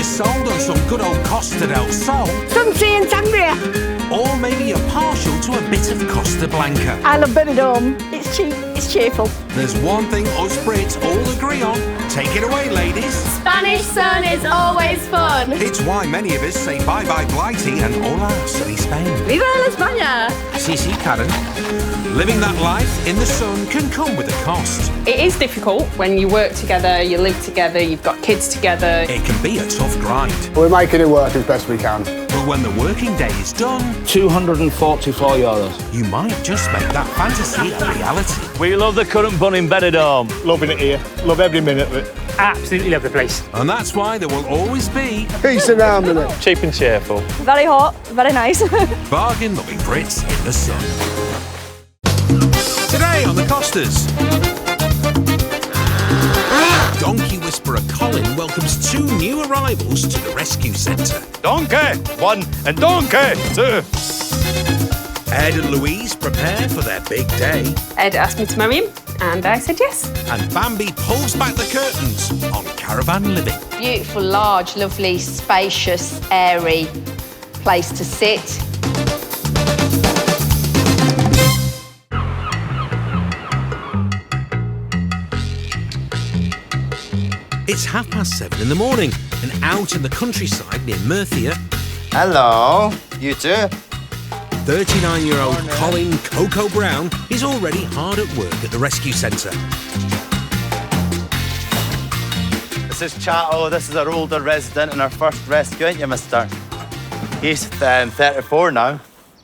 sold on some good old Costa del Sol. Some tea and sangria. Or maybe you're partial to a bit of Costa Blanca. I love Benidorm. It's cheap, it's cheerful. There's one thing us Brits all agree on. Take it away, ladies. Spanish sun is always fun. It's why many of us say bye-bye Blighty and hola sunny Spain. Viva la España! Si, Karen. Living that life in the sun can come with a cost. It is difficult when you work together, you live together, you've got kids together. It can be a tough grind. We're making it work as best we can. But when the working day is done, €244. you might just make that fantasy a reality. We love the currant bun in Benidorm. Loving it here. Love every minute of it. Absolutely love the place. And that's why there will always be Peace and harmony. Cheap and cheerful. Very hot, very nice. bargain loving Brits in the sun. Today on the Costas, donkey whisperer Colin welcomes 2 new arrivals to the rescue centre. Donkey 1 and donkey 2. Ed and Louise prepare for their big day. Ed asked me to marry him, and I said yes. And Bambi pulls back the curtains on caravan living. Beautiful, large, lovely, spacious, airy place to sit. It's 7:30 in the morning, and out in the countryside near Murcia, Hello, you too. 39-year-old Colin Coco Brown is already hard at work at the rescue centre. This is Chato. This is our older resident and our first rescue, ain't you, mister? He's 34 now.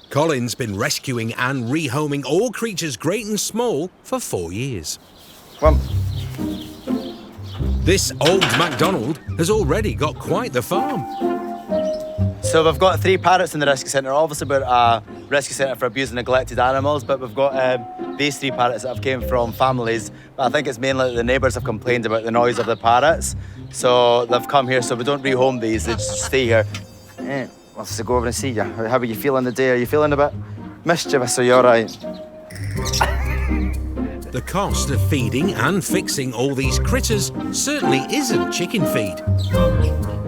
Colin's been rescuing and rehoming all creatures great and small for 4 years. Come. This old MacDonald has already got quite the farm. So we've got 3 parrots in the rescue centre. Obviously, we're a rescue centre for abused and neglected animals, but we've got these 3 parrots that have came from families. But I think it's mainly that the neighbours have complained about the noise of the parrots. So they've come here, so we don't rehome these, they just stay here. I'll just go over and see you. How are you feeling today? Are you feeling a bit mischievous, or you all right? The cost of feeding and fixing all these critters certainly isn't chicken feed.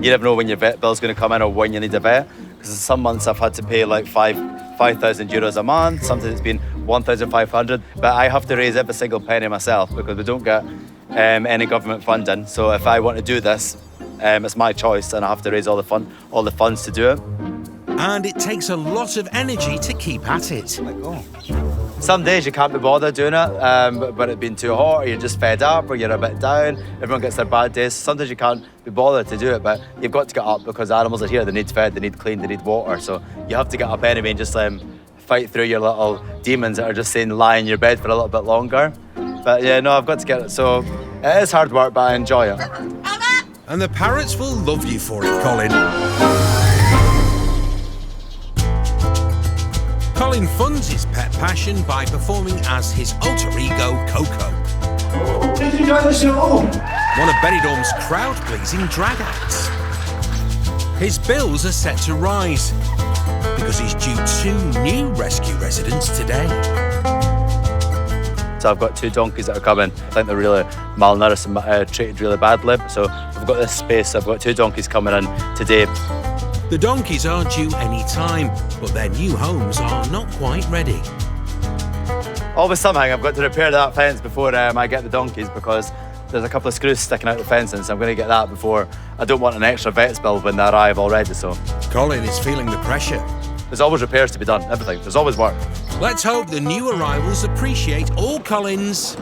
You never know when your vet bill's going to come in or when you need a vet. Because some months I've had to pay like €5,000 a month. Sometimes it's been 1,500. But I have to raise every single penny myself because we don't get any government funding. So if I want to do this, it's my choice, and I have to raise all the funds to do it. And it takes a lot of energy to keep at it. Some days you can't be bothered doing it, but it's been too hot, or you're just fed up, or you're a bit down. Everyone gets their bad days. Sometimes you can't be bothered to do it, but you've got to get up because the animals are here. They need fed, they need cleaned, they need water. So you have to get up anyway and just fight through your little demons that are just saying lie in your bed for a little bit longer. But yeah, no, I've got to get it. So it is hard work, but I enjoy it. And the parrots will love you for it, Colin. Colin funds his pet passion by performing as his alter ego, Coco. Did you know the show? One of Benidorm's crowd-pleasing drag acts. His bills are set to rise because he's due 2 new rescue residents today. So I've got 2 donkeys that are coming. I think they're really malnourished and treated really badly. So we've got this space. I've got 2 donkeys coming in today. The donkeys are due any time, but their new homes are not quite ready. Always something. I've got to repair that fence before I get the donkeys because there's a couple of screws sticking out the fencing, so I'm going to get that before. I don't want an extra vet's bill when they arrive already, so. Colin is feeling the pressure. There's always repairs to be done, everything. There's always work. Let's hope the new arrivals appreciate all Colin's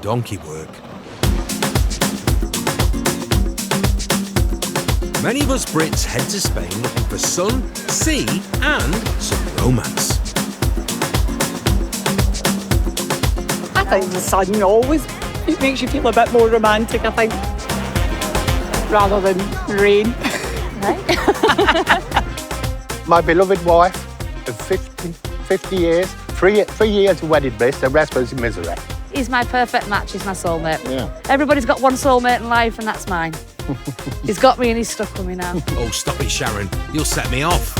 donkey work. Many of us Brits head to Spain looking for sun, sea and some romance. I think the sun always it makes you feel a bit more romantic, I think, rather than rain. My beloved wife of 50 years, 3 years of wedded bliss, the rest was misery. He's my perfect match, he's my soulmate. Yeah. Everybody's got one soulmate in life, and that's mine. He's got me and he's stuck with me now. Oh, stop it, Sharon. You'll set me off.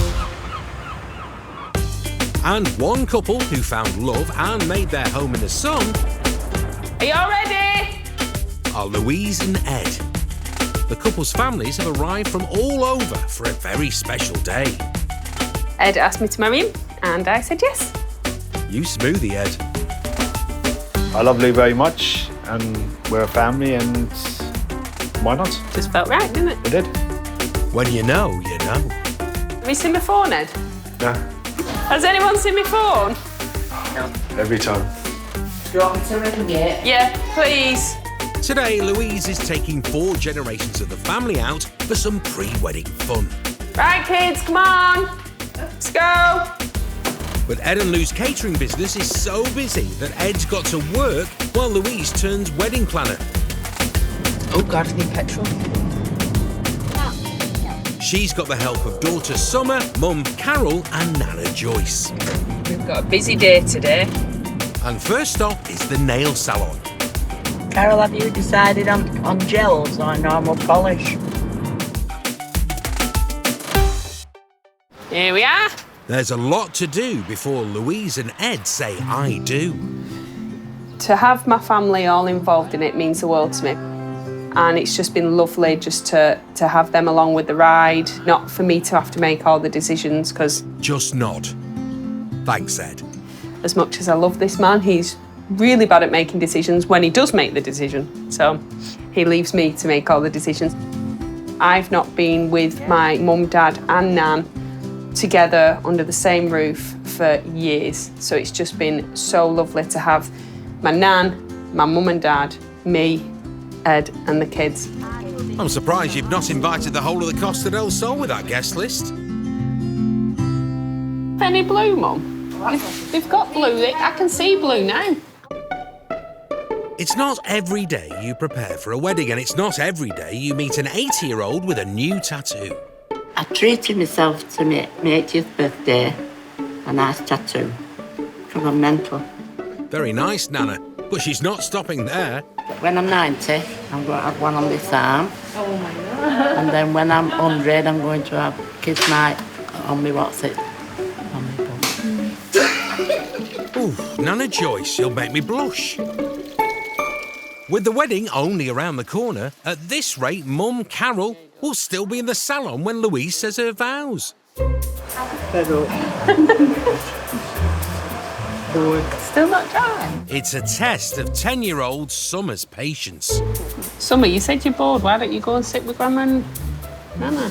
And one couple who found love and made their home in the sun Are you all ready? are Louise and Ed. The couple's families have arrived from all over for a very special day. Ed asked me to marry him, and I said yes. You smoothie, Ed. I love Lou very much, and we're a family, and why not? Just felt right, didn't it? We did. When you know, you know. Have you seen my phone, Ed? Yeah, Has anyone seen my phone? every time. Do you want me to ring it? Yeah, please. Today, Louise is taking 4 generations of the family out for some pre-wedding fun. Right, kids, come on. Let's go. But Ed and Lou's catering business is so busy that Ed's got to work while Louise turns wedding planner. Oh, God, I need petrol. She's got the help of daughter Summer, mum Carol and Nana Joyce. We've got a busy day today. And first stop is the nail salon. Carol, have you decided on gels or normal polish? Here we are. There's a lot to do before Louise and Ed say I do. To have my family all involved in it means the world to me. And it's just been lovely just to have them along with the ride, not for me to have to make all the decisions, because Just nod. Thanks, Ed. as much as I love this man, he's really bad at making decisions when he does make the decision. So he leaves me to make all the decisions. I've not been with my mum, dad and nan together under the same roof for years. So it's just been so lovely to have my nan, my mum and dad, me, Ed and the kids. I'm surprised you've not invited the whole of the Costa del Sol with that guest list. Any blue, Mum? We've got blue. I can see blue now. It's not every day you prepare for a wedding, and it's not every day you meet an 80-year-old with a new tattoo. I treated myself to my 80th birthday, a nice tattoo, because I'm mental. Very nice, Nana, but she's not stopping there. When I'm 90, I'm going to have one on this arm. Oh my God. And then when I'm 100, I'm going to have kids night on me, what's it? On me bum. Ooh, Nana Joyce, you'll make me blush. With the wedding only around the corner, at this rate, Mum Carol will still be in the salon when Louise says her vows. Still not dry. It's a test of 10-year-old Summer's patience. Summer, you said you're bored. Why don't you go and sit with Grandma and Nana?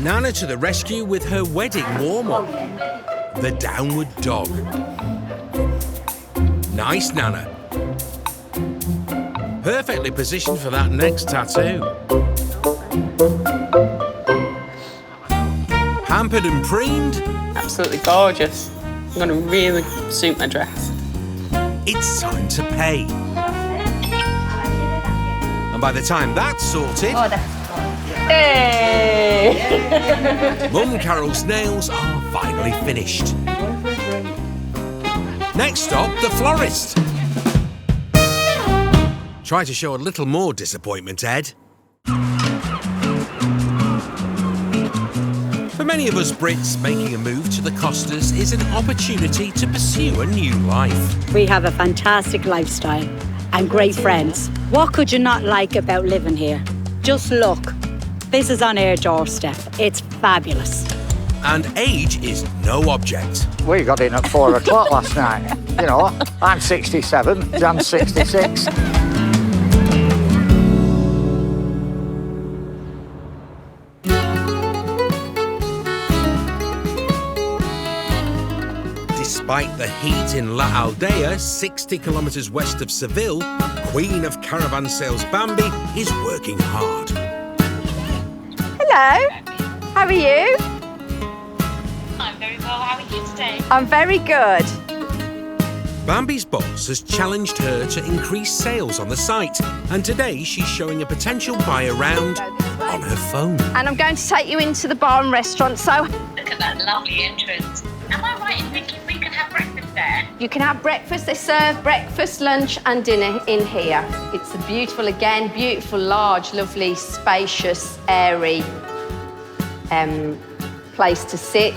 Nana to the rescue with her wedding warm-up. The downward dog. Nice, Nana. Perfectly positioned for that next tattoo. Pampered and preened. Absolutely gorgeous. I'm going to really suit my dress. It's time to pay. And by the time that's sorted, Hey! Mum Carol's nails are finally finished. Next stop, the florist. Try to show a little more disappointment, Ed. For many of us Brits, making a move to the Costas is an opportunity to pursue a new life. We have a fantastic lifestyle and great friends. What could you not like about living here? Just look. This is on our doorstep. It's fabulous. And age is no object. We got in at 4 o'clock last night. You know, I'm 67, Dan's 66. Despite the heat in La Aldea, 60 kilometres west of Seville, Queen of Caravan Sales Bambi is working hard. Hello, how are you? I'm very well, how are you today? I'm very good. Bambi's boss has challenged her to increase sales on the site, and today she's showing a potential buyer round on her phone. And I'm going to take you into the bar and restaurant, so Look at that lovely entrance. Am I right in thinking we can have breakfast there? you can have breakfast. They serve breakfast, lunch and dinner in here. It's a beautiful, again, beautiful, large, lovely, spacious, airy place to sit.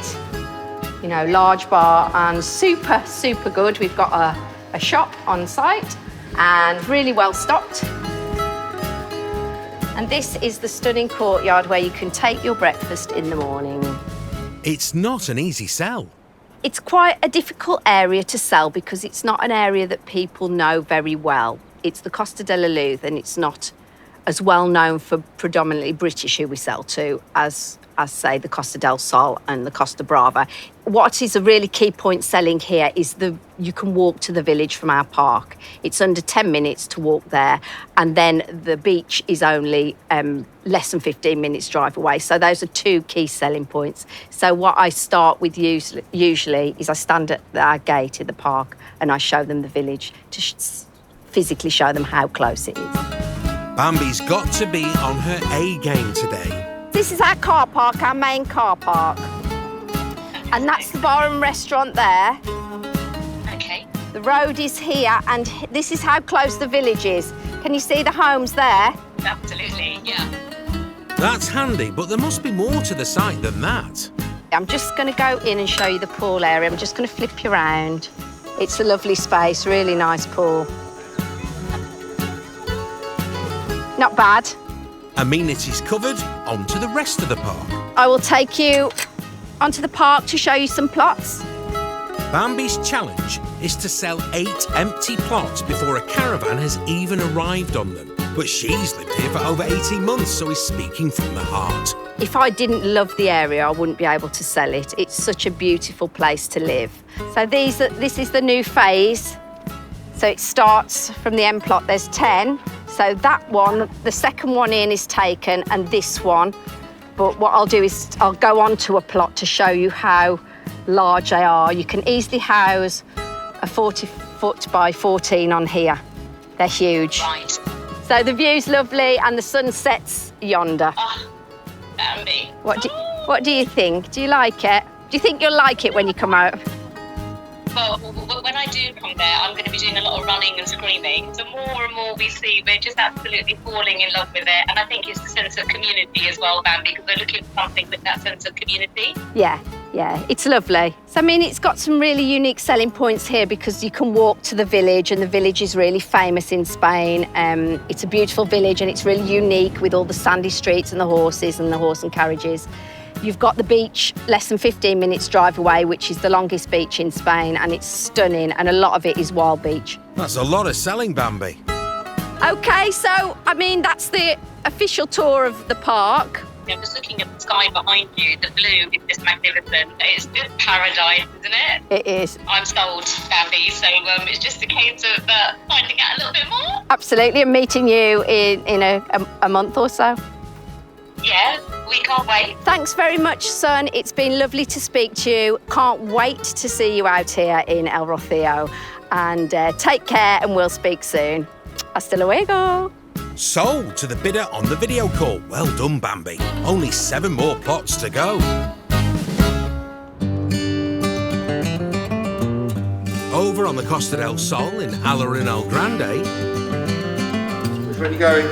You know, large bar and super, super good. We've got a shop on site and really well stocked. And this is the stunning courtyard where you can take your breakfast in the morning. It's not an easy sell. It's quite a difficult area to sell because it's not an area that people know very well. It's the Costa Del Sol, and it's not as well known for predominantly British who we sell to as say the Costa del Sol and the Costa Brava. What is a really key point selling here is you can walk to the village from our park. It's under 10 minutes to walk there, and then the beach is only less than 15 minutes drive away. So those are two key selling points. So what I start with usually is I stand at our gate in the park and I show them the village to physically show them how close it is. Bambi's got to be on her A game today. This is our car park, our main car park. And that's the bar and restaurant there. Okay. The road is here, and this is how close the village is. Can you see the homes there? Absolutely, yeah. That's handy, but there must be more to the site than that. I'm just going to go in and show you the pool area. I'm just going to flip you around. It's a lovely space, really nice pool. Not bad. Amenities covered, on to the rest of the park. I will take you onto the park to show you some plots. Bambi's challenge is to sell 8 empty plots before a caravan has even arrived on them. But she's lived here for over 18 months, so is speaking from the heart. If I didn't love the area, I wouldn't be able to sell it. It's such a beautiful place to live. So this is the new phase. So it starts from the end plot, there's 10. So that one, the second one in is taken, and this one. But what I'll do is I'll go on to a plot to show you how large they are. You can easily house a 40-foot by 14 on here. They're huge. Right. So the view's lovely and the sun sets yonder. Oh, Bambi. What do you think? Do you like it? Do you think you'll like it when you come out? Well, when I do come there, I'm going to be doing a lot of running and screaming. The more and more we see, we're just absolutely falling in love with it. And I think it's the sense of community as well, Bambi, because we're looking for something with that sense of community. Yeah, it's lovely. So, I mean, it's got some really unique selling points here because you can walk to the village, and the village is really famous in Spain. It's a beautiful village and it's really unique with all the sandy streets and the horses and the horse and carriages. You've got the beach less than 15 minutes drive away, which is the longest beach in Spain, and it's stunning, and a lot of it is wild beach. That's a lot of selling, Bambi. OK, so, I mean, that's the official tour of the park. I'm just looking at the sky behind you. The blue is just magnificent. It's just paradise, isn't it? It is. I'm sold, Bambi, so it's just a case of finding out a little bit more. Absolutely, and meeting you in a month or so. Yeah, we can't wait. Thanks very much, son. It's been lovely to speak to you. Can't wait to see you out here in El Rocío. And take care, and we'll speak soon. Hasta luego. Sold to the bidder on the video call. Well done, Bambi. Only 7 more plots to go. Over on the Costa del Sol in Alarin El Grande. Where are you going?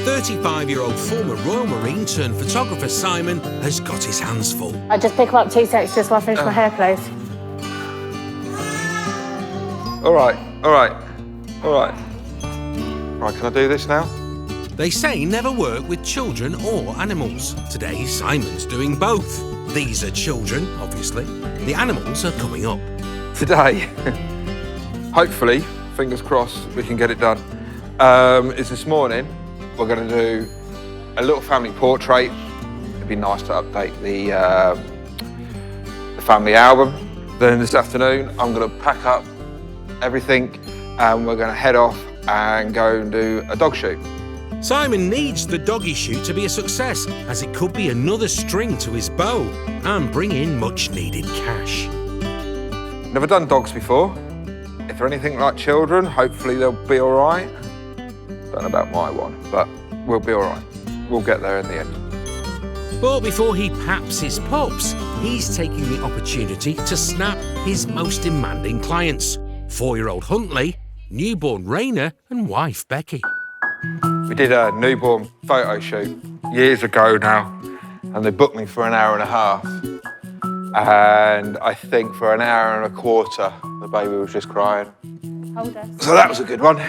35-year-old former Royal Marine turned photographer Simon has got his hands full. I just pick up 2 seconds just while I finish my hair, please. All right. Right, can I do this now? They say never work with children or animals. Today, Simon's doing both. These are children, obviously. The animals are coming up. Today, hopefully, fingers crossed, we can get it done. Is this morning, we're going to do a little family portrait. It'd be nice to update the family album. Then this afternoon, I'm going to pack up everything and we're going to head off and go and do a dog shoot. Simon needs the doggy shoot to be a success, as it could be another string to his bow and bring in much needed cash. Never done dogs before. If they're anything like children, hopefully they'll be all right. Don't know about my one, but we'll be all right. We'll get there in the end. But before he paps his pups, he's taking the opportunity to snap his most demanding clients. 4-year-old Huntley, newborn Raina and wife Becky. We did a newborn photo shoot years ago now, and they booked me for an hour and a half. And I think for an hour and a quarter, the baby was just crying. Hold her. So that was a good one.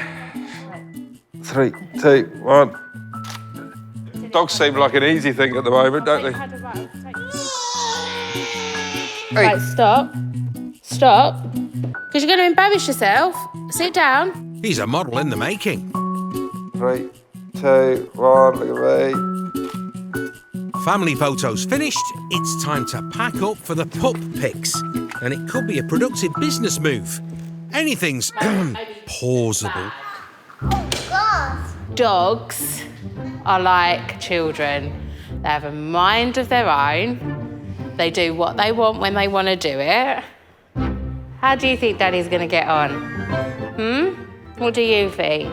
3, 2, 1. Dogs seem like an easy thing at the moment, don't they? Hey. Right, stop. Stop. Because you're going to embarrass yourself. Sit down. He's a model in the making. 3, 2, 1, look at me. Family photos finished, it's time to pack up for the pup pics. And it could be a productive business move. Anything's plausible. Dogs are like children. They have a mind of their own. They do what they want when they want to do it. How do you think Daddy's going to get on? What do you think?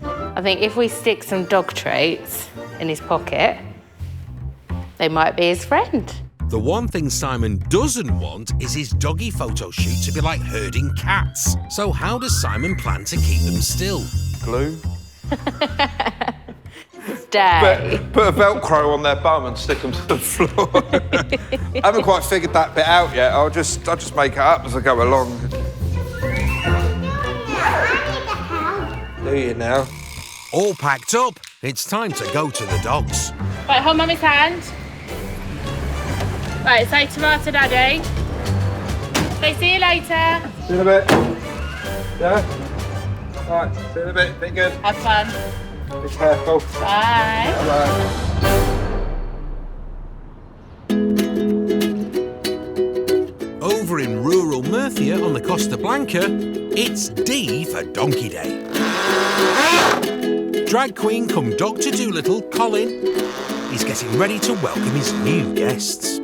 I think if we stick some dog treats in his pocket, they might be his friend. The one thing Simon doesn't want is his doggy photo shoot to be like herding cats. So how does Simon plan to keep them still? Glue. Stay. Put a Velcro on their bum and stick them to the floor. I haven't quite figured that bit out yet. I'll just make it up as I go along. Do you now? All packed up, it's time to go to the dogs. Right, hold Mummy's hand. Right, say ta-ra to Daddy. Say see you later. See you in a bit. Yeah? Right, see you in a bit. Be good. Have fun. Be careful. Bye. Bye-bye. Over in rural Murcia on the Costa Blanca, it's D for Donkey Day. Drag queen come Dr. Dolittle, Colin, he's getting ready to welcome his new guests.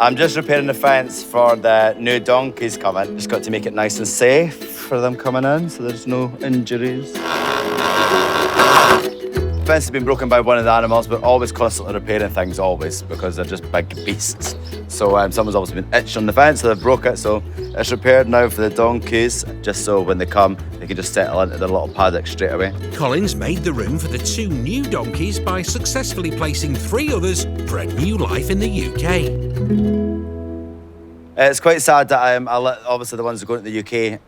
I'm just repairing the fence for the new donkeys coming. Just got to make it nice and safe for them coming in, so there's no injuries. The fence has been broken by one of the animals, but always constantly repairing things, always, because they're just big beasts. So someone's obviously been itched on the fence, so they've broke it, so it's repaired now for the donkeys, just so when they come, they can just settle into their little paddock straight away. Colin's made the room for the 2 new donkeys by successfully placing 3 others for a new life in the UK. It's quite sad that obviously the ones who go to the UK,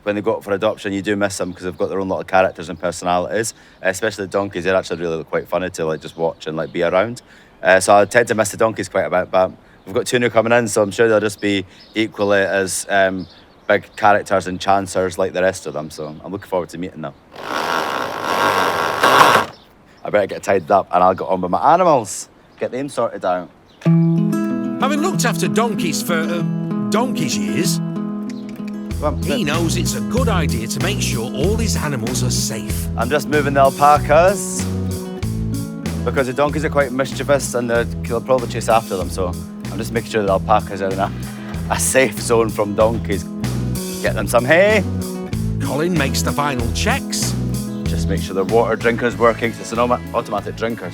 when they go up for adoption, you do miss them because they've got their own little characters and personalities. Especially the donkeys, they're actually really quite funny to just watch and be around. So I tend to miss the donkeys quite a bit, but we've got 2 new coming in, so I'm sure they'll just be equally as big characters and chancers like the rest of them. So I'm looking forward to meeting them. I better get tidied up and I'll get on with my animals, get them sorted out. Having looked after donkeys for donkey's years, he knows it's a good idea to make sure all his animals are safe. I'm just moving the alpacas because the donkeys are quite mischievous and they'll probably chase after them, so I'm just making sure the alpacas are in a safe zone from donkeys. Get them some hay. Colin makes the final checks. Just make sure their water drinker's working, because it's an automatic drinker.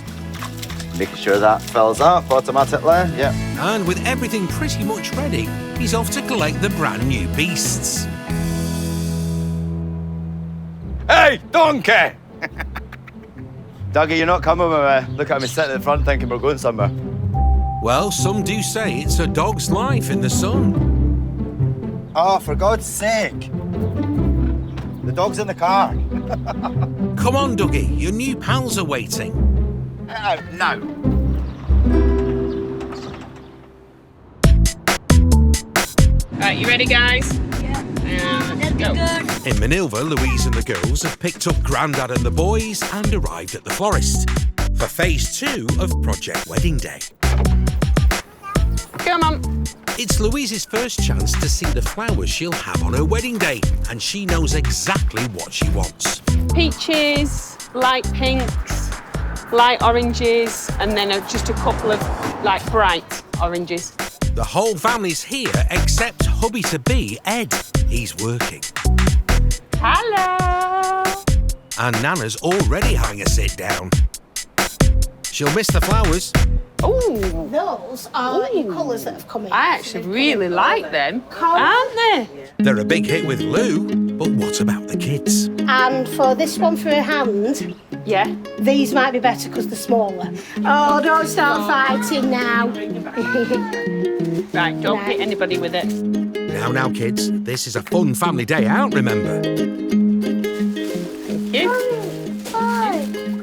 Making sure that fills up automatically, yeah. And with everything pretty much ready, he's off to collect the brand new beasts. Hey, donkey! Dougie, you're not coming with me. Look at me sitting in the front thinking we're going somewhere. Well, some do say it's a dog's life in the sun. Oh, for God's sake. The dog's in the car. Come on, Dougie, your new pals are waiting. No. Right, you ready, guys? Let's go. In Manilva, Louise and the girls have picked up Grandad and the boys and arrived at the florist for phase 2 of Project Wedding Day. Come on. It's Louise's first chance to see the flowers she'll have on her wedding day, and she knows exactly what she wants. Peaches, light pinks, light oranges, and then just a couple of bright oranges. The whole family's here except hubby-to-be, Ed. He's working. Hello. And Nana's already having a sit down. She'll miss the flowers. Ooh. Those are your colours that have come in. I actually really like them, aren't they? They're a big hit with Lou, but what about the kids? And for this one for her hand, yeah, these might be better because they're smaller. Oh, don't start fighting now. Right, don't hit anybody with it. Now, kids, this is a fun family day out, remember? Thank you.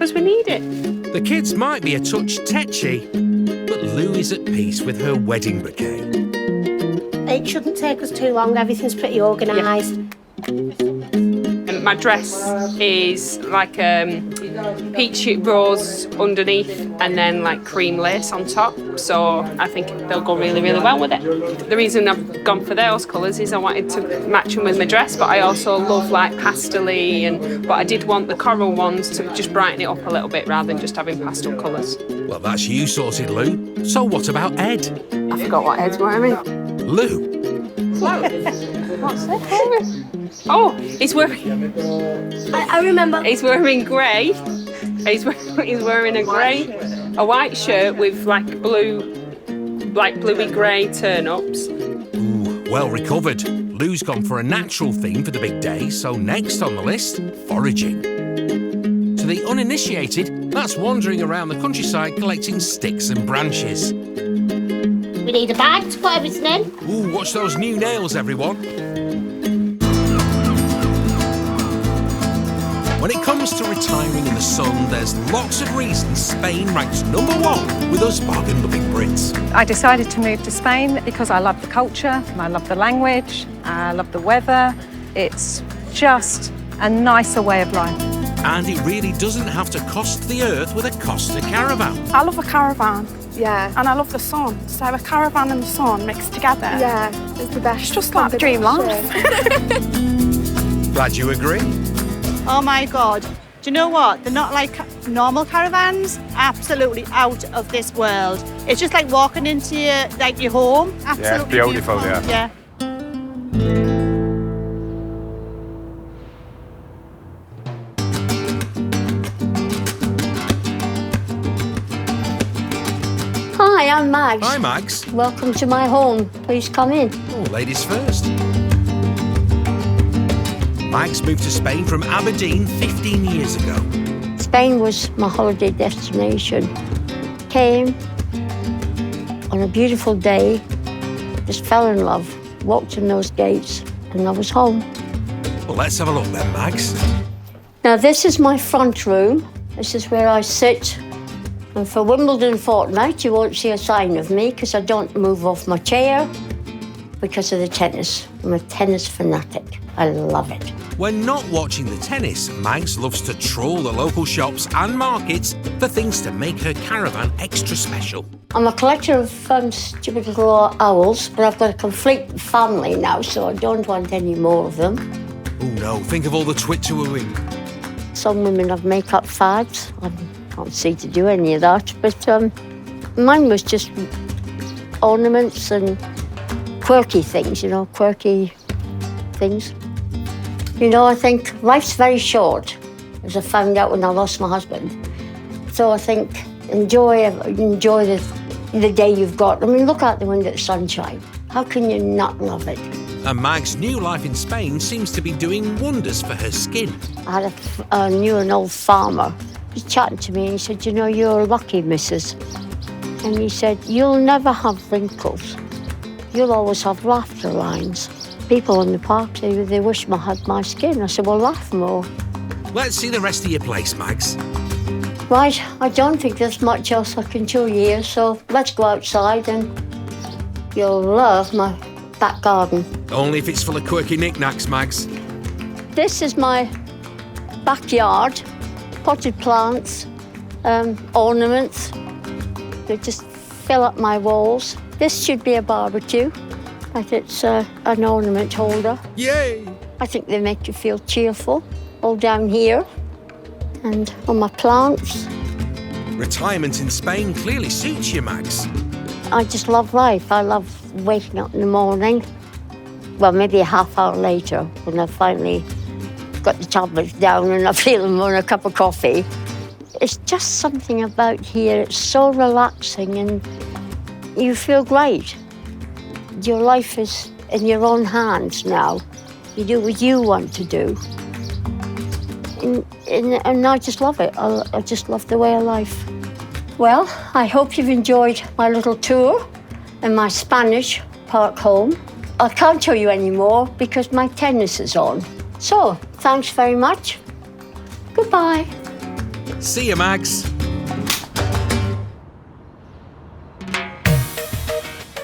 as we need it. The kids might be a touch tetchy, but Lou is at peace with her wedding bouquet. It shouldn't take us too long. Everything's pretty organised. My dress is like peach rose underneath and then like cream lace on top. So I think they'll go really, really well with it. The reason I've gone for those colours is I wanted to match them with my dress, but I also love like pastel-y, but I did want the coral ones to just brighten it up a little bit rather than just having pastel colours. Well, that's you sorted, Lou. So what about Ed? I forgot what Ed's wearing. Lou. What's that? Oh, he's wearing... I remember. He's wearing grey. He's wearing a white shirt with like bluey grey turn-ups. Ooh, well recovered. Lou's gone for a natural theme for the big day, so next on the list, foraging. To the uninitiated, that's wandering around the countryside collecting sticks and branches. We need a bag to put everything in. Ooh, watch those new nails, everyone. When it comes to retiring in the sun, there's lots of reasons Spain ranks #1 with us bargain-loving Brits. I decided to move to Spain because I love the culture, I love the language, I love the weather. It's just a nicer way of life. And it really doesn't have to cost the earth with a Costa caravan. I love a caravan. Yeah. And I love the sun. So a caravan and the sun mixed together. Yeah, it's the best. It's just like the dream life. Glad you agree. Oh my God. Do you know what? They're not like normal caravans. Absolutely out of this world. It's just like walking into your home. Absolutely yeah, beautiful, yeah. Hi, I'm Mags. Hi, Mags. Welcome to my home. Please come in. Oh, ladies first. Mags moved to Spain from Aberdeen 15 years ago. Spain was my holiday destination. Came on a beautiful day, just fell in love, walked in those gates, and I was home. Well, let's have a look then, Mags. Now, this is my front room. This is where I sit. And for Wimbledon fortnight, you won't see a sign of me because I don't move off my chair because of the tennis. I'm a tennis fanatic. I love it. When not watching the tennis, Mags loves to trawl the local shops and markets for things to make her caravan extra special. I'm a collector of stupid little owls, but I've got a complete family now, so I don't want any more of them. Oh no, think of all the Twitter-wooing. Some women have makeup fads. I can't see to do any of that, but mine was just ornaments and quirky things, quirky things. I think life's very short, as I found out when I lost my husband. So I think enjoy the day you've got. I mean, look out the window at the sunshine. How can you not love it? And Mag's new life in Spain seems to be doing wonders for her skin. I knew an old farmer. He was chatting to me and he said, you're lucky, missus. And he said, you'll never have wrinkles. You'll always have laughter lines. People in the park say they wish I had my skin. I said, well, laugh more. Let's see the rest of your place, Mags. Right, I don't think there's much else I can show you here, so let's go outside and you'll love my back garden. Only if it's full of quirky knickknacks, Mags. This is my backyard. Potted plants, ornaments. They just fill up my walls. This should be a barbecue, but it's an ornament holder. Yay! I think they make you feel cheerful. All down here, and on my plants. Retirement in Spain clearly suits you, Mags. I just love life. I love waking up in the morning. Well, maybe a half hour later, when I finally got the tablets down and I feel them on a cup of coffee. It's just something about here. It's so relaxing and you feel great. Your life is in your own hands now. You do what you want to do. And I just love it. I just love the way of life. Well, I hope you've enjoyed my little tour in my Spanish park home. I can't show you any more because my tennis is on. So, thanks very much. Goodbye. See you, Mags.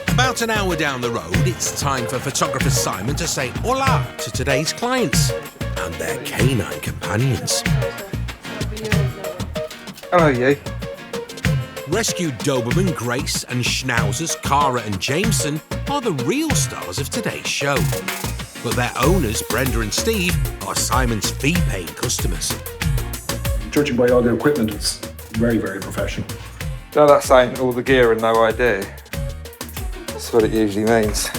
About an hour down the road, it's time for photographer Simon to say hola to today's clients and their canine companions. Hello, you. Rescue Doberman Grace and Schnauzers Cara and Jameson are the real stars of today's show. But their owners, Brenda and Steve, are Simon's fee-paying customers. Judging by all the equipment, it's very, very professional. No, that's saying all the gear and no idea. That's what it usually means.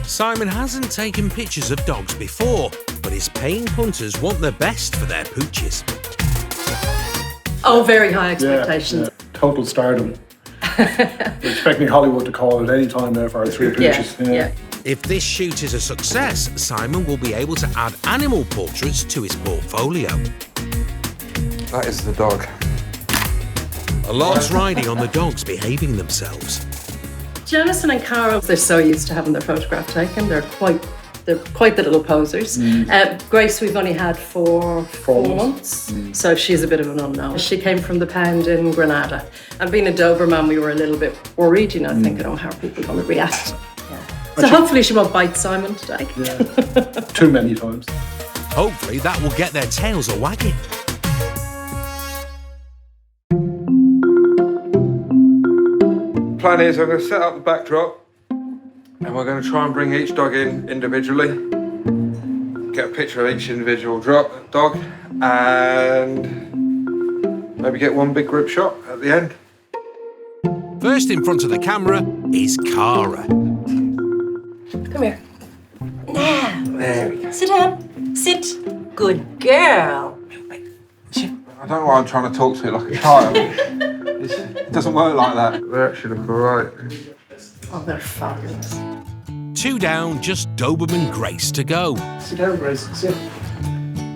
Simon hasn't taken pictures of dogs before, but his paying hunters want the best for their pooches. Oh, very high expectations. Yeah. Total stardom. We're expecting Hollywood to call at any time there for our 3 pooches. Yeah. If this shoot is a success, Simon will be able to add animal portraits to his portfolio. That is the dog. A lot's riding on the dogs behaving themselves. Jamison and Cara, they're so used to having their photograph taken. They're quite the little posers. Grace we've only had for 4 months, so she's a bit of an unknown. She came from the pound in Granada. And being a Doberman, we were a little bit worried, thinking, oh, how are people going to react? So hopefully she won't bite Simon today. Too many times. Hopefully that will get their tails a wagging. Plan is I'm going to set up the backdrop and we're going to try and bring each dog in individually. Get a picture of each individual dog and maybe get one big group shot at the end. First in front of the camera is Cara. Come here. Now. There we go. Sit down. Sit. Good girl. I don't know why I'm trying to talk to it like a child. It doesn't work like that. They actually look alright. Oh, they're fabulous. 2 down, just Doberman Grace to go. Sit down, Grace. Sit.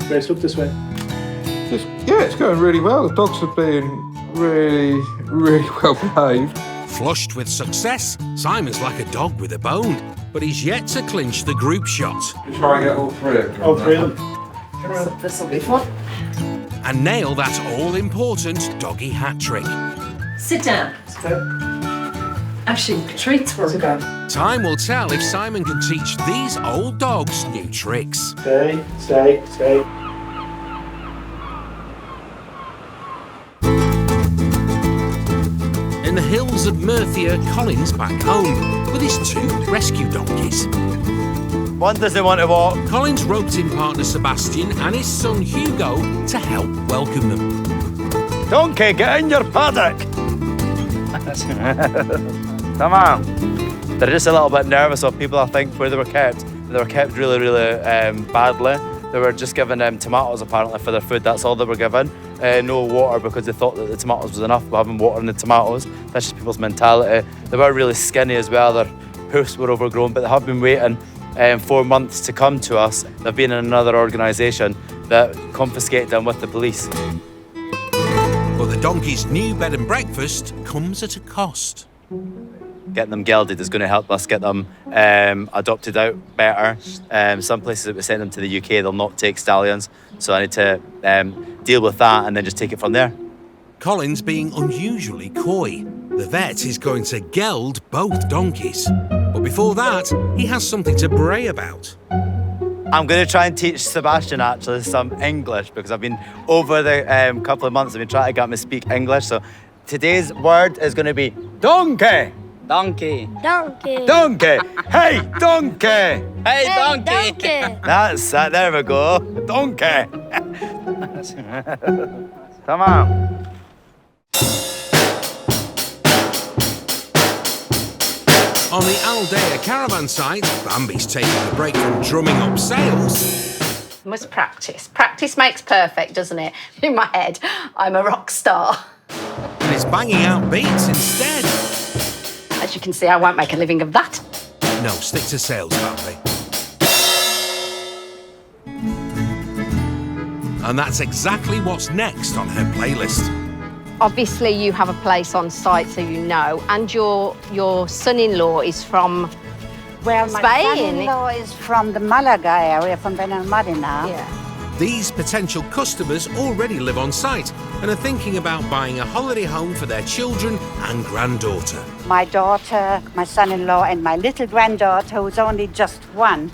Grace, look this way. It's going really well. The dogs have been really, really well behaved. Flushed with success, Simon's like a dog with a bone, but he's yet to clinch the group shot. Try and get all 3 of them. All 3 of them. This will be fun. And nail that all-important doggy hat trick. Sit down. Actually, treats were good. Time will tell if Simon can teach these old dogs new tricks. Stay. In the hills of Mercia, Colin's back home with his 2 rescue donkeys. One doesn't want to walk. Colin's roped in partner Sebastian and his son Hugo to help welcome them. Donkey, get in your paddock. Come on. They're just a little bit nervous of people, I think, where they were kept. They were kept really, really badly. They were just given tomatoes, apparently, for their food. That's all they were given. No water, because they thought that the tomatoes was enough, but having water in the tomatoes, that's just people's mentality. They were really skinny as well. Their hoofs were overgrown, but they have been waiting 4 months to come to us. They've been in another organisation that confiscated them with the police. But the donkey's new bed and breakfast comes at a cost. Getting them gelded is going to help us get them adopted out better. Some places that we send them to the UK, they'll not take stallions. So I need to deal with that and then just take it from there. Colin's being unusually coy. The vet is going to geld both donkeys. But before that, he has something to bray about. I'm going to try and teach Sebastian, actually, some English, because I've been over the couple of months, I've been trying to get him to speak English. So today's word is going to be donkey. Donkey. Donkey. Donkey. Hey, donkey. Hey, donkey. That's that. There we go. Donkey. Come on. On the Aldea caravan site, Bambi's taking a break from drumming up sales. Must practice. Practice makes perfect, doesn't it? In my head, I'm a rock star. And is banging out beats instead. As you can see, I won't make a living of that. No, stick to sales, Bambi. And that's exactly what's next on her playlist. Obviously, you have a place on site, so you know, and your son-in-law is from Well, Spain. my son-in-law is from the Malaga area, from Benidorm. Yeah. These potential customers already live on site and are thinking about buying a holiday home for their children and granddaughter. My daughter, my son-in-law and my little granddaughter, who's only just 1,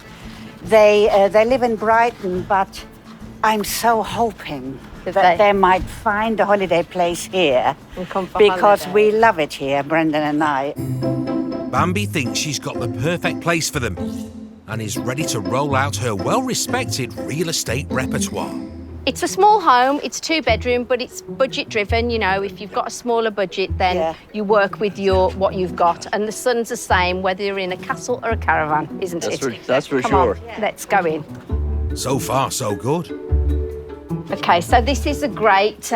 they live in Brighton, but I'm so hoping that they might find a holiday place here because we love it here, Brendan and I. Bambi thinks she's got the perfect place for them and is ready to roll out her well-respected real estate repertoire. It's a small home, it's 2-bedroom, but it's budget-driven. You know, if you've got a smaller budget, then you work with what you've got. And the sun's the same, whether you're in a castle or a caravan, isn't it? That's for Come sure. on, let's go in. So far, so good. Okay, so this is a great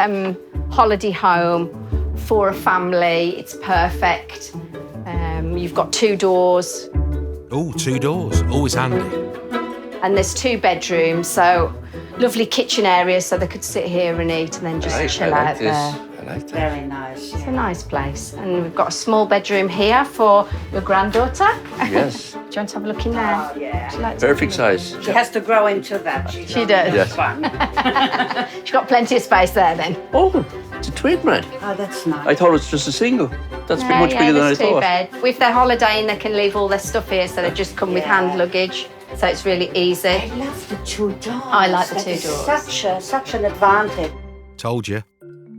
holiday home for a family. It's perfect. You've got 2 doors. Oh, 2 doors, always handy. And there's 2 bedrooms, so lovely kitchen area so they could sit here and eat and then just chill out there. I like that. Very nice. It's a nice place. And we've got a small bedroom here for your granddaughter. Yes. Do you want to have a look in there? Oh, yeah. Perfect size. She has to grow into that. She does. Yes. She's got plenty of space there then. Oh, it's a twin bed. Oh, that's nice. I thought it was just a single. That's much bigger than I there's 2 thought. bed. With their holidaying, they can leave all their stuff here, so they just come with hand luggage. So it's really easy. I love the 2 doors. I like the That 2 is doors. Such an advantage. Told you.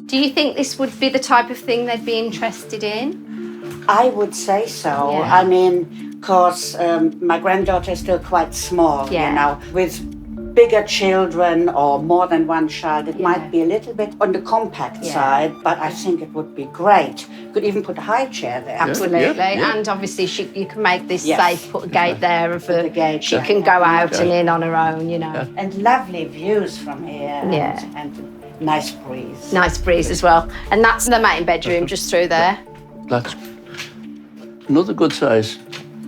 Do you think this would be the type of thing they'd be interested in? I would say so. Yeah. I mean, because my granddaughter is still quite small, you know. With bigger children or more than 1 child, it might be a little bit on the compact side, but I think it would be great. You could even put a high chair there. Absolutely. And obviously you can make this safe, put a gate there for she Yeah. can go out and in on her own, you know. And lovely views from here. Yeah. And nice breeze. Nice breeze as well. And that's the main bedroom just through there. That's another good size.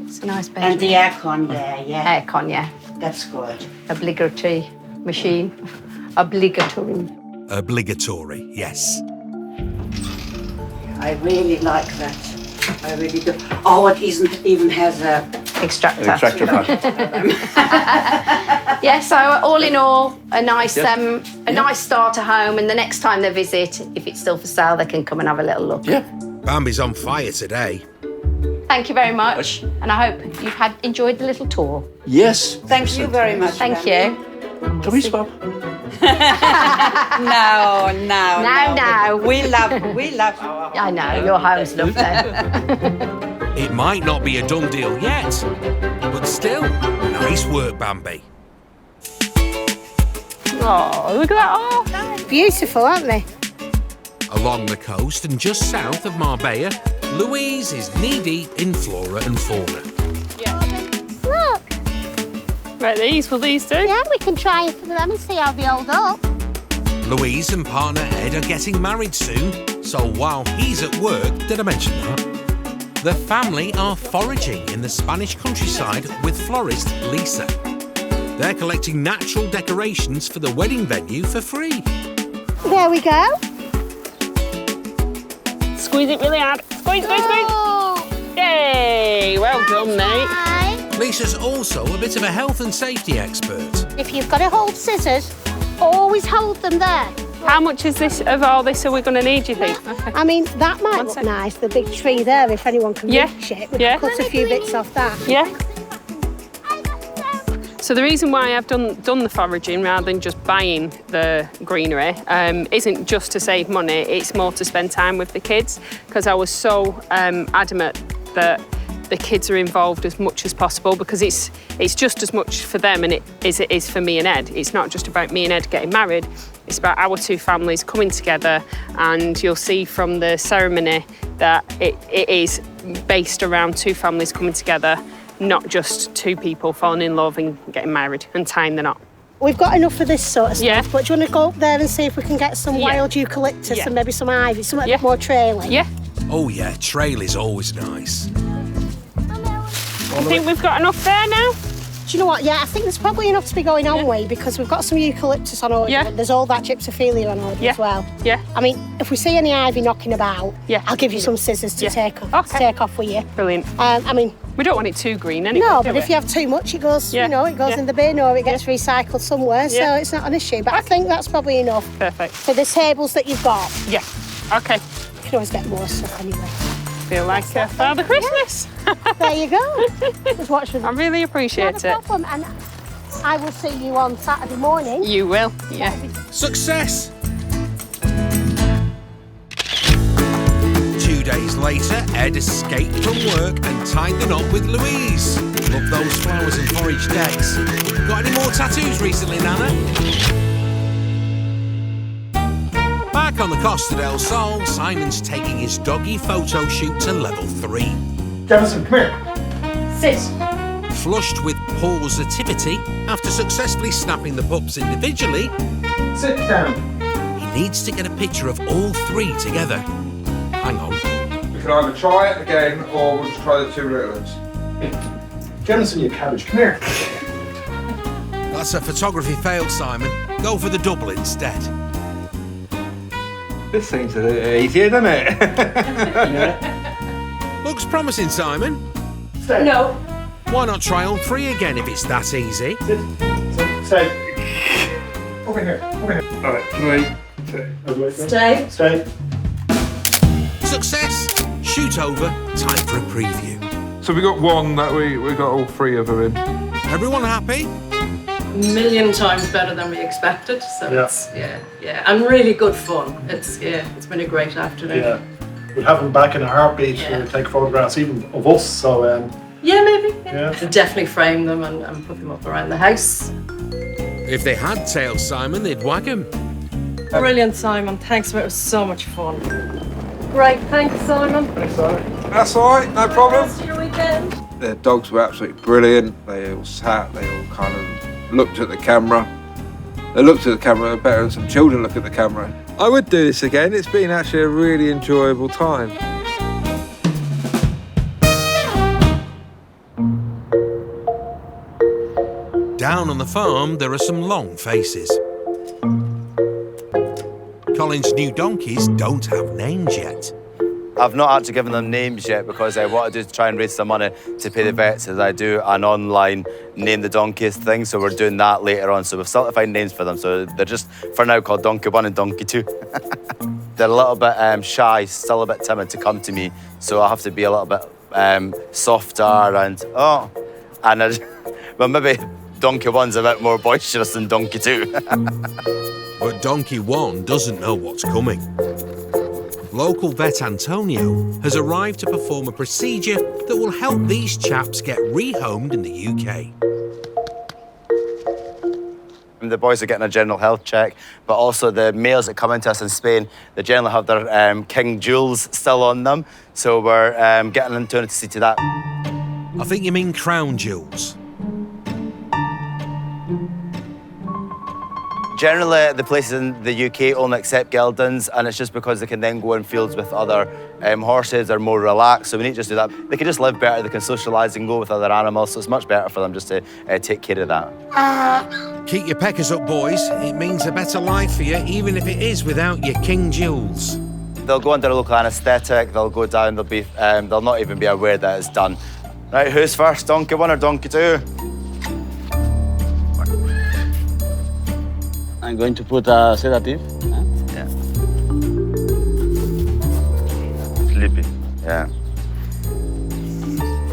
It's a nice bedroom. And the aircon there, yeah. Aircon, yeah. That's good. Obligatory machine. Obligatory. Obligatory, yes. I really like that. I really do. Oh, it even has a extractor. Extractor fan. Yeah, so all in all, a nice nice starter home, and the next time they visit, if it's still for sale, they can come and have a little look. Yeah. Bambi's on fire today. Thank you very much, and I hope you've enjoyed the little tour. Yes. Thank you very much. Thank you. Can we swap? No. No. We love our I know, your home's lovely. It might not be a done deal yet, but still, nice work, Bambi. Oh, look at that. Oh, beautiful, aren't they? Along the coast and just south of Marbella, Louise is knee-deep in flora and fauna. Look. Right, will these do? Yeah, we can try it for them and see how they hold up. Louise and partner Ed are getting married soon, so while he's at work, did I mention that? The family are foraging in the Spanish countryside with florist Lisa. They're collecting natural decorations for the wedding venue for free. There we go. Squeeze it really hard. Squeeze. Yay! Well done, mate. Lisa's also a bit of a health and safety expert. If you've got to hold scissors, always hold them there. How much is this of all this are we going to need, do you think? I mean, that might look nice, the big tree there, if anyone can reach it. We can cut a few bits off that. Yeah. So the reason why I've done the foraging rather than just buying the greenery isn't just to save money, it's more to spend time with the kids, because I was so adamant that the kids are involved as much as possible, because it's just as much for them as it is for me and Ed. It's not just about me and Ed getting married, it's about our 2 families coming together, and you'll see from the ceremony that it is based around 2 families coming together, not just 2 people falling in love and getting married and tying the knot. We've got enough of this sort of stuff, but do you want to go up there and see if we can get some wild eucalyptus and maybe some ivy, something a bit more trailing? Yeah. Oh yeah, trail is always nice. You think we've got enough there now? Do you know what? Yeah, I think there's probably enough to be going on with, because we've got some eucalyptus on order. Yeah. There's all that gypsophilia on order as well. Yeah. I mean, if we see any ivy knocking about, I'll give you some scissors to take off with you. Brilliant. I mean, We don't want it too green anyway. No, but if you have too much, it goes, you know, it goes in the bin or it gets recycled somewhere, so it's not an issue. But I think that's probably enough. Perfect. For the tables that you've got. Yeah. Okay. You can always get more stuff anyway. Feel like Father Christmas. There you go. Just watch them. I really appreciate Not a problem. And I will see you on Saturday morning. You will, yeah. Success! 2 days later, Ed escaped from work and tied the knot with Louise. Love those flowers and forage decks. Got any more tattoos recently, Nana? Back on the Costa Del Sol, Simon's taking his doggy photo shoot to level 3. Jamison, come here. Sit. Flushed with positivity after successfully snapping the pups individually, Sit down. he needs to get a picture of all 3 together. Hang on. We can either try it again or we'll just try the 2 little ones. Jamison, you cabbage, come here. That's a photography fail, Simon. Go for the double instead. This seems a little easier, doesn't it? Looks promising, Simon. Stay. No. Why not try all 3 again if it's that easy? Stay. Over here. Over here. All right. 3, 2. Stay. Stay. Success! Shoot over, time for a preview. So we got one that we got all 3 of them in. Everyone happy? A million times better than we expected. So it's and really good fun. It's been a great afternoon. Yeah. We'll have them back in a heartbeat. We'll take photographs even of us. So yeah, maybe. Yeah. We'll definitely frame them and put them up around the house. If they had tails, Simon, they'd wag 'em. Brilliant, Simon. Thanks. It was so much fun. Great. Thanks, Simon. Thanks, Simon. That's all right, no problem. Rest of your weekend. The dogs were absolutely brilliant. They all sat, they all kind of looked at the camera. They looked at the camera better than some children look at the camera. I would do this again. It's been actually a really enjoyable time. Down on the farm, there are some long faces. Colin's new donkeys don't have names yet. I've not actually given them names yet because what I do is try and raise some money to pay the vets is I do an online name the donkeys thing, so we're doing that later on. So we've still to find names for them, so they're just for now called Donkey 1 and Donkey 2. They're a little bit shy, still a bit timid to come to me, so I have to be a little bit softer and but maybe Donkey 1's a bit more boisterous than Donkey 2. But Donkey 1 doesn't know what's coming. Local vet Antonio has arrived to perform a procedure that will help these chaps get rehomed in the UK. The boys are getting a general health check, but also the males that come into us in Spain, they generally have their king jewels still on them, so we're getting them to see to that. I think you mean crown jewels. Generally, the places in the UK only accept geldings, and it's just because they can then go in fields with other horses, they're more relaxed, so we need to just do that. They can just live better, they can socialise and go with other animals, so it's much better for them just to take care of that. Keep your peckers up, boys. It means a better life for you, even if it is without your king jewels. They'll go under a local anaesthetic, they'll go down, they'll not even be aware that it's done. Right, who's first, Donkey 1 or Donkey 2? I'm going to put a sedative. Yeah. Sleepy. Yeah.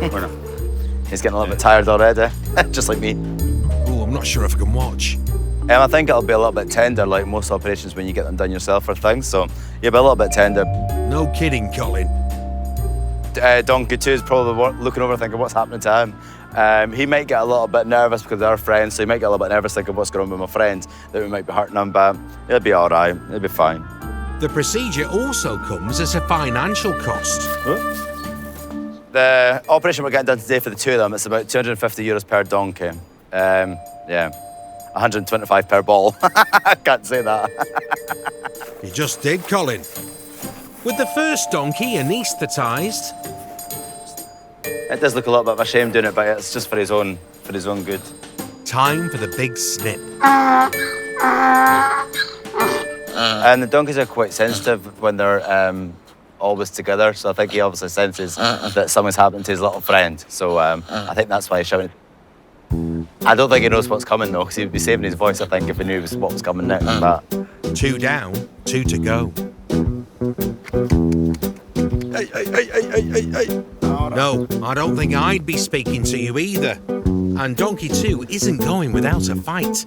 Bueno. He's getting a little bit tired already, just like me. Oh, I'm not sure if I can watch. I think it'll be a little bit tender, like most operations when you get them done yourself or things, so you'll be a little bit tender. No kidding, Colin. Donkey 2 is probably looking over thinking what's happening to him. He might get a little bit nervous because they're friends, so he might get a little bit nervous thinking what's going on with my friend, that we might be hurting him, but he'll be all right, he'll be fine. The procedure also comes at a financial cost. The operation we're getting done today for the 2 of them, it's about €250 per donkey. Yeah, 125 per ball. I can't say that. You just did, Colin. With the first donkey anaesthetised. It does look a little bit of a shame doing it, but it's just for his own good. Time for the big snip. And the donkeys are quite sensitive when they're always together. So I think he obviously senses that something's happened to his little friend. So I think that's why he's shouting. I don't think he knows what's coming though, because he'd be saving his voice, I think, if he knew what was coming next. But 2 down, 2 to go. Hey. No, I don't think I'd be speaking to you either. And Donkey 2 isn't going without a fight.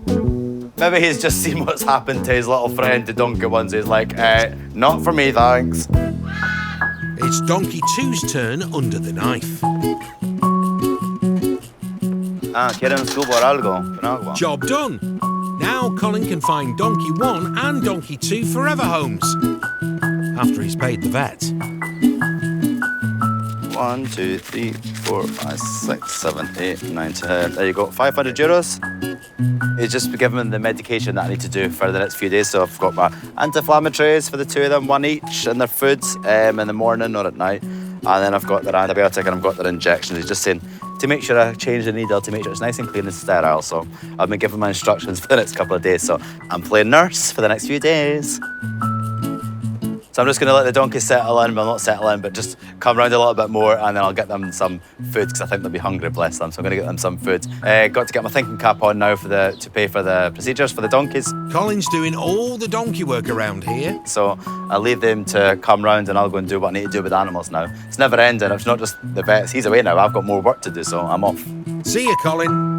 Maybe he's just seen what's happened to his little friend, the donkey ones. He's like, not for me, thanks. It's Donkey 2's turn under the knife. ¿Quieren subo por algo? Con agua. Job done. Now Colin can find Donkey 1 and Donkey 2 forever homes. After he's paid the vet. 1, 2, 3, 4, 5, 6, 7, 8, 9, 10. There you go, 500 euros. It's just giving them the medication that I need to do for the next few days. So I've got my anti-inflammatories for the 2 of them, 1 each, and their foods in the morning or at night. And then I've got their antibiotic and I've got their injections. He's just saying to make sure I change the needle to make sure it's nice and clean and sterile. So I've been given my instructions for the next couple of days. So I'm playing nurse for the next few days. So I'm just going to let the donkeys settle in, well, not settle in, but just come around a little bit more, and then I'll get them some food, because I think they'll be hungry, bless them. So I'm going to get them some food. Got to get my thinking cap on now to pay for the procedures for the donkeys. Colin's doing all the donkey work around here. So I'll leave them to come round, and I'll go and do what I need to do with the animals now. It's never ending. It's not just the vets. He's away now. I've got more work to do, so I'm off. See you, Colin.